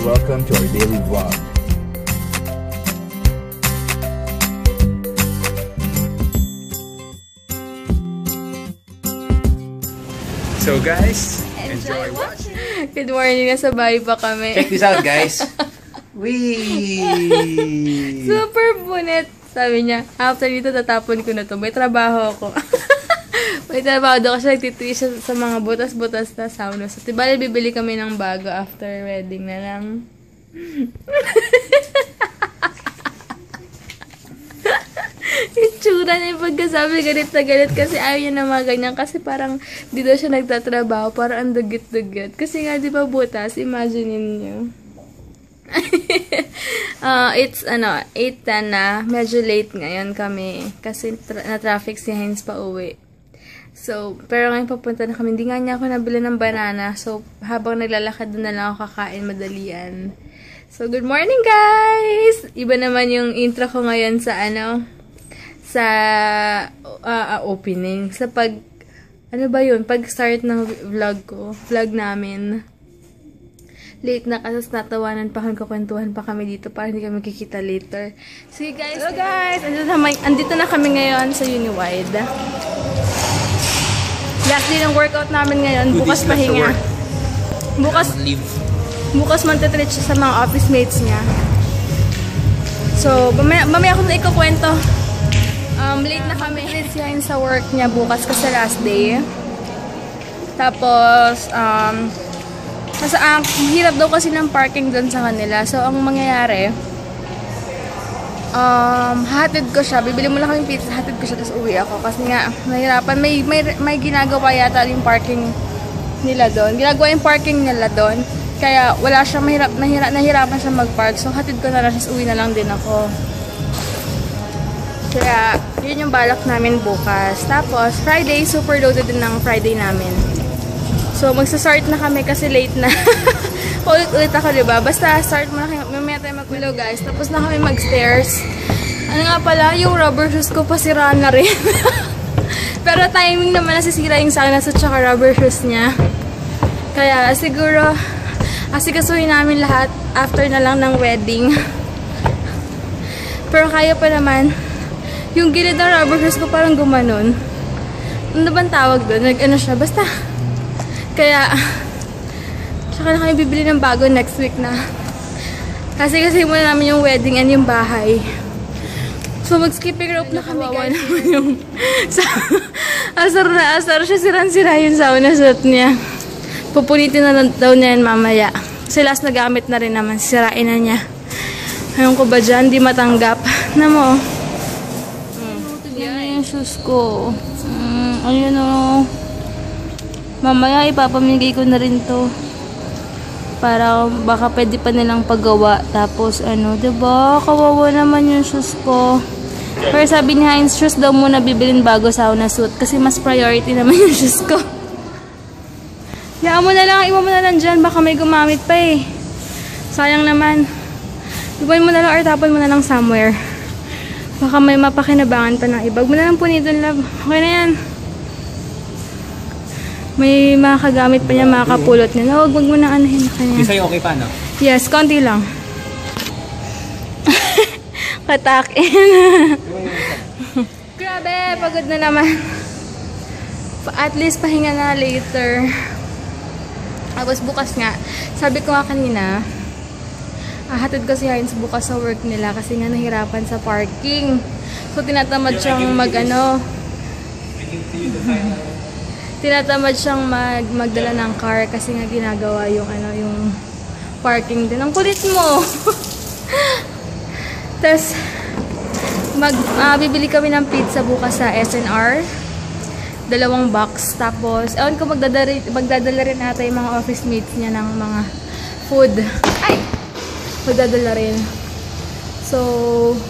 Welcome to our daily vlog. So guys, enjoy watching. Good morning, nasa bahay pa kami. Check this out guys. Wee! Super punit. Sabi niya, after dito tatapon ko na to. May trabaho ako. May trabaho doon kasi nagtitui siya sa mga butas-butas na sauna. So, tibali bibili kami ng bago after wedding na lang. Itsura niya yung pagkasabi, galit na galit kasi ayaw niya na mga ganyan kasi parang di daw siya nagtatrabaho, parang ang dugit-dugit. Kasi nga, di ba butas? Imagine niyo. It's 8:10 na. Medyo late ngayon kami kasi na-traffic si Heinz pa uwi. So, pero ngayon papunta na kami. Hindi nga niya ako nabili ng banana. So, habang naglalakad doon na lang ako kakain, madalian. So, good morning guys! Iba naman yung intro ko ngayon sa sa opening. Sa pag-start ng vlog namin. Late na kasi natawanan pa kami, kukwentuhan pa kami dito para hindi kami kikita later. Sige guys! Hello guys! Andito na kami ngayon sa Uniwide. Last day ng workout namin ngayon. Bukas pahinga. Bukas magte-treat siya sa mga office mates niya. So, mamaya ko na ikukwento. Late na kami. Treat siya sa work niya bukas kasi last day. Tapos, kasi ang hirap daw kasi ng parking doon sa kanila. So, ang mangyayari, hatid ko siya. Bibili mo lang kaming pizza, hatid ko siya, tapos uwi ako. Kasi nga, nahirapan. May ginagawa yata yung parking nila doon. Ginagawa yung parking nila doon. Kaya, wala siya, nahirapan siya mag-park. So, hatid ko na lang siya, uwi na lang din ako. Kaya, yun yung balak namin bukas. Tapos, Friday, super loaded din ng Friday namin. So, magsa-start na kami kasi late na. Ulit-ulit ako, diba? Basta, start mo na kayo. Mamaya tayo mag-willow, guys. Tapos na kami mag-stairs. Ano nga pala, yung rubber shoes ko pasiraan na rin. Pero timing naman nasisira yung sanas at saka rubber shoes niya. Kaya, siguro, asikasuhin namin lahat after na lang ng wedding. Pero kaya pa naman. Yung gilid ng rubber shoes ko parang gumanon. Ano bang tawag doon? Nag-ano siya? Basta, kaya, tsaka na kami bibili ng bago next week na. Kasi muna namin yung wedding and yung bahay. So, mag-skipping rope na kami, guys. Yung asar na asar siya, sira yung sauna suit niya. Pupunitin na daw niya yan mamaya. Kasi last nagamit na rin naman, sirain na niya. Ayun ko ba dyan, di matanggap. Na mo. Yan yung shoes ko. Ayun o. Mamaya ipapamigay ko na rin to. Para baka pwede pa nilang paggawa. Tapos diba? Kawawa naman yung shoes ko. Pero sabi ni Heinz, shoes daw muna bibilin bago sauna suit. Kasi mas priority naman yung shoes ko. Iwan mo na lang dyan. Baka may gumamit pa eh. Sayang naman. Iwan mo na lang or tapon mo na lang somewhere. Baka may mapakinabangan pa ng iba. Huwag mo na lang punitin, love. Okay na yan. May makakagamit pa niya, makakapulot niya. Huwag mo na anahin na kanya. Hindi sa'yo okay pa, no? Yes, konti lang. Katakin. Grabe, pagod na naman. At least pahinga na later. Tapos bukas nga, sabi ko nga kanina, hatid ko si Heinz bukas sa work nila kasi nga nahirapan sa parking. So, tinatamad siyang magdala ng car kasi nga ginagawa yung parking din. Ang kulit mo! Tapos, bibili kami ng pizza bukas sa SNR. 2 box. Tapos, ewan ko magdadala rin ata yung mga office mates niya ng mga food. Ay! Magdadala rin. So,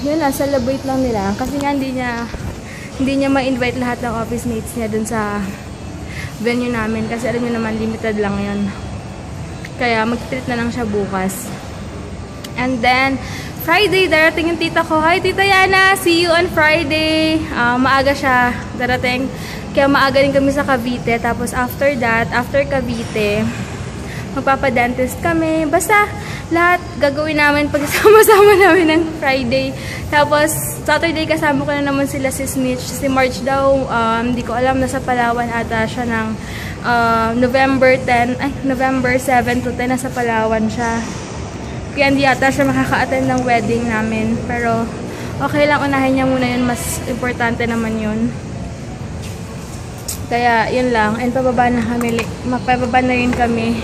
yun lang. Celebrate lang nila. Kasi nga hindi niya ma-invite lahat ng office mates niya dun sa venue namin. Kasi alam niyo naman, limited lang yun. Kaya, mag-treat na lang siya bukas. And then, Friday, darating yung tita ko. Hi, Tita Yana! See you on Friday! Maaga siya darating. Kaya maaga rin kami sa Cavite. Tapos after that, after Cavite, magpapadentist kami. Basta, lahat gagawin namin pagsama-sama namin ng Friday. Tapos, Saturday kasama ko na naman sila si Snitch. Si March daw, hindi ko alam, nasa Palawan ata siya ng November 7 to 10, nasa Palawan siya. Kaya hindi ata siya makaka-attend ng wedding namin. Pero, okay lang, unahin niya muna yun. Mas importante naman yun. Kaya, yun lang. And pababa na kami. Mapababa na rin kami.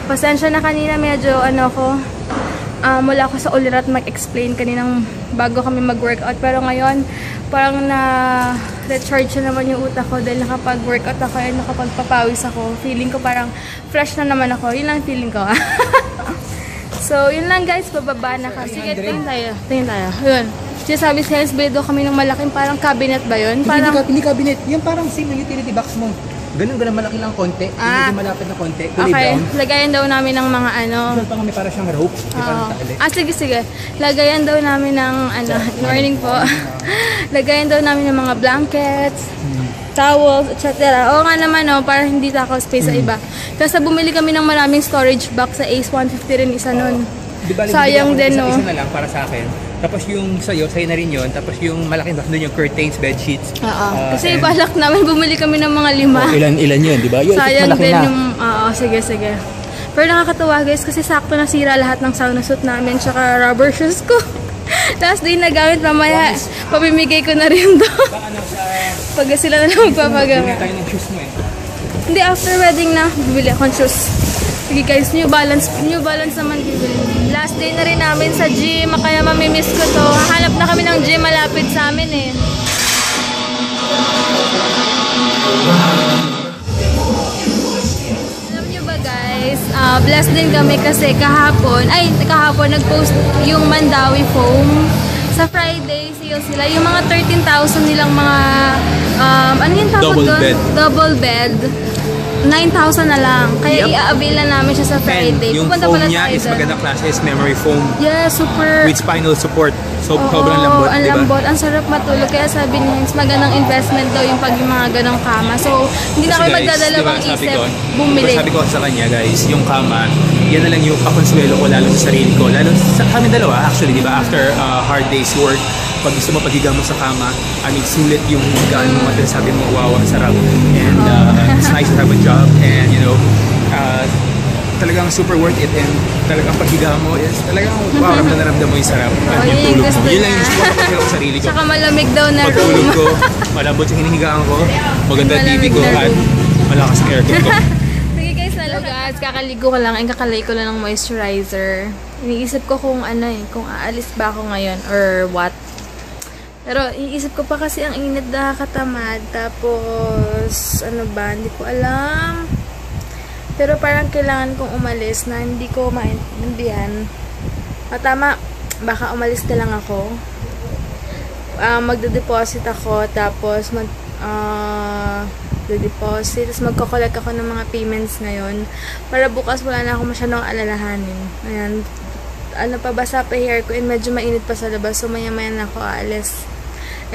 Pasensya na kanina, medyo mula ako sa ulirat mag-explain kaninang bago kami mag-workout. Pero ngayon, parang na-recharge na naman yung utak ko dahil nakapag-workout ako and nakapagpapawis ako. Feeling ko parang fresh na naman ako. Yun lang feeling ko. So, yun lang guys, bababa na kami. Sige, tingin tayo. Yun. Sabi sa Hens, daw kami ng malaking parang cabinet ba yun? Parang, Hindi cabinet. Yan parang same na utility box mo. Ganun malaki lang konti. Hindi malapit na konti. Okay, lagayan daw namin ng mga Meron pa kami para siyang rope. Sige. Lagayan daw namin ng morning po. Lagayan daw namin ng mga blankets, towels, etc. Oo nga naman, para hindi takaw space sa iba. Kasi bumili kami ng maraming storage box sa Ace 150 rin isa nun. Sayang din, no? Isa na lang para sa akin. Tapos yung sa'yo na rin yun. Tapos yung malaking box doon yung curtains, bedsheets. Kasi balak namin, bumili kami ng mga 5. Ilan yun, di ba? Sayang din yung... Sige. Pero nakakatawa guys, kasi sakto nasira lahat ng sauna suit namin tsaka rubber shoes ko. Tapos di nagamit, mamaya pamimigay ko na rin doon. Pag sila na lang magpapagawa. Tayo ng shoes mo eh. Hindi, after wedding na, bibili akong shoes. Sige guys, New Balance naman bibili. Last day na rin namin sa gym, kaya mamimiss ko to. Hanap na kami ng gym malapit sa amin eh. Alam nyo ba guys, blessed din kami kasi kahapon nag-post yung Mandawi Foam. Sa Friday, sila yung mga 13,000 nilang mga, ano yung tawag doon? Double bed. 9,000 na lang. Kaya i-avail na namin siya sa Friday. Yung Pupunta foam pala niya is magandang klase, is memory foam. Yeah, super. With spinal support. So, sobrang lambot, ang diba? lambot. Ang sarap matulog. Kaya sabi niya, magandang investment daw yung pag yung mga ganong kama. So, hindi na kayo magdadalawang isip. Bumili. Sabi ko sa kanya, guys, yung kama, yan na lang yung pakonsuelo ko lalo sa sarili ko. Lalo sa kami dalawa, actually, diba? After hard day's work, pag gusto mo paghiga mo sa kama, sulit yung higaan mo at sabi mo, wow, ang sarap. And it's nice to have a job and, talagang super worth it and talagang paghiga mo is talagang wow, ramdam mo yung sarap at yung tulog mo. Yun lang yung gusto ko sa sarili ko. Tsaka malamig daw na room. Pagtulog ko, malambot yung hinihigaan ko, maganda TV ko at malakas ang aircon ko. Sige guys, guys, kakaligo ko lang and kakalay ko lang ng moisturizer. Iniisip ko kung kung aalis ba ako ngayon or what. Pero iniisip ko pa kasi ang init, nakakatamad. Tapos, hindi ko alam. Pero parang kailangan kong umalis na hindi ko maintindihan. Tama, baka umalis na lang ako. Magde-deposit ako, tapos magde-deposit, tapos magko-collect ako ng mga payments ngayon. Para bukas wala na ako masyadong alalahanin. Ayan. Pabasa pa hair ko and medyo mainit pa sa labas. So maya-maya na ako aalis.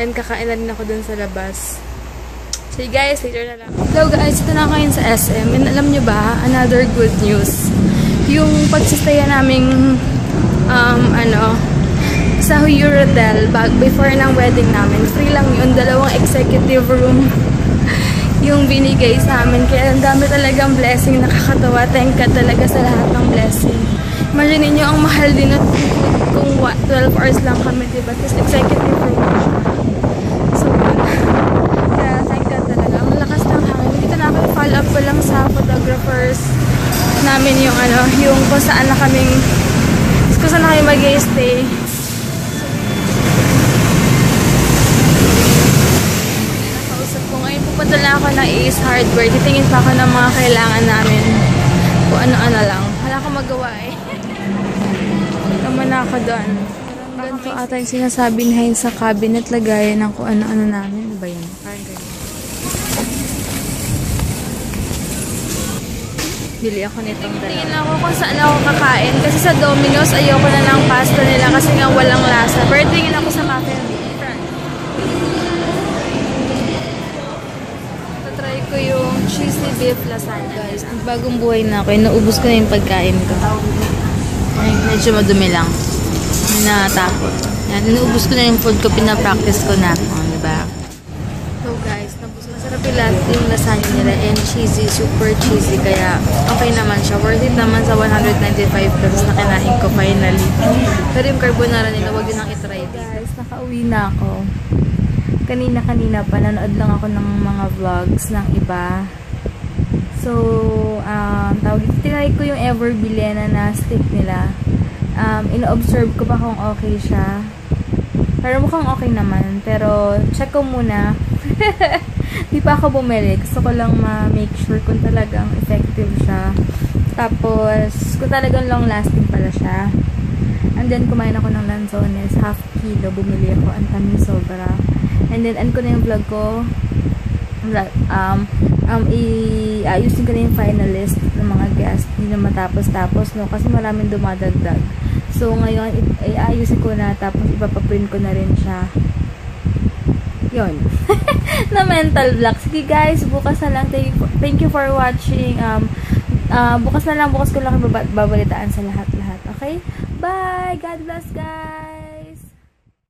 And kakain na din ako dun sa labas. So guys, later na lang. Hello guys, ito na ako ngayon sa SM. And alam nyo ba, another good news. Yung pagsistaya naming, sa Eurotel, before ng wedding namin, free lang yun, 2 executive room yung binigay sa amin. Kaya ang dami talagang blessing, nakakatawa. Thank God talaga sa lahat ng blessing. Imagine niyo ang mahal din at kung 12 hours lang kami, diba? Tapos executive room siya. So, kaya thank God talaga. Ang lakas ng hangin. Dito na ako follow up ko lang sa photographers namin yung yung kung saan na kami mag-stay. Nakausap ko ngayon. Pupunta lang ako ng Ace Hardware. Titingin pa ako ng mga kailangan namin. Kung ano-ano lang. Wala akong magawa eh. Tama na ako doon. Ganito ata yung sinasabi ni sa cabinet, lagayan ng kung ano-ano namin. Ano ba yun? Parang ganyan. Bili ako nitong dalawa. Tingin ako kung saan ako kakain. Kasi sa Domino's, ayoko na ng pasta nila kasi nga walang lasa. Pero tingin ako sa Cafe Front. Tatry ko yung cheesy beef lasagna. Guys, ang bagong buhay na ako. Naubos ko na yung pagkain ko. Ay, medyo madumi lang. Natakot. Yan, inuubos ko na yung food ko, pinapractice ko na. O, diba? So guys, masarap yung lasagna nila and cheesy, super cheesy. Kaya okay naman siya. Worth it naman sa 195 pesos na kinain ko finally. Pero yung carbonara nila, wag yun ang itry. Guys, nakauwi na ako. Kanina pa, nanood lang ako ng mga vlogs ng iba. So, tinry ko yung Ever Bilena na stick nila. Ino-observe ko pa kung okay siya. Pero mukhang okay naman. Pero, check ko muna. Di pa ako bumili. Gusto ko lang ma-make sure kung talagang effective siya. Tapos, kung talagang long-lasting pala siya. And then, kumain ako ng lanzones. Half kilo. Bumili ako. Ang tamis sobra. And then, end ko na yung vlog ko. Iayusin ko na yung final list ng mga guests. Hindi na matapos-tapos, no? Kasi maraming dumadagdag. So, ngayon, iayusin ko na. Tapos, ipapaprint ko na rin siya. Yun. Na mental block. Sige guys, bukas na lang. Thank you for watching. Bukas na lang. Bukas ko lang babalitaan sa lahat-lahat. Okay? Bye! God bless guys!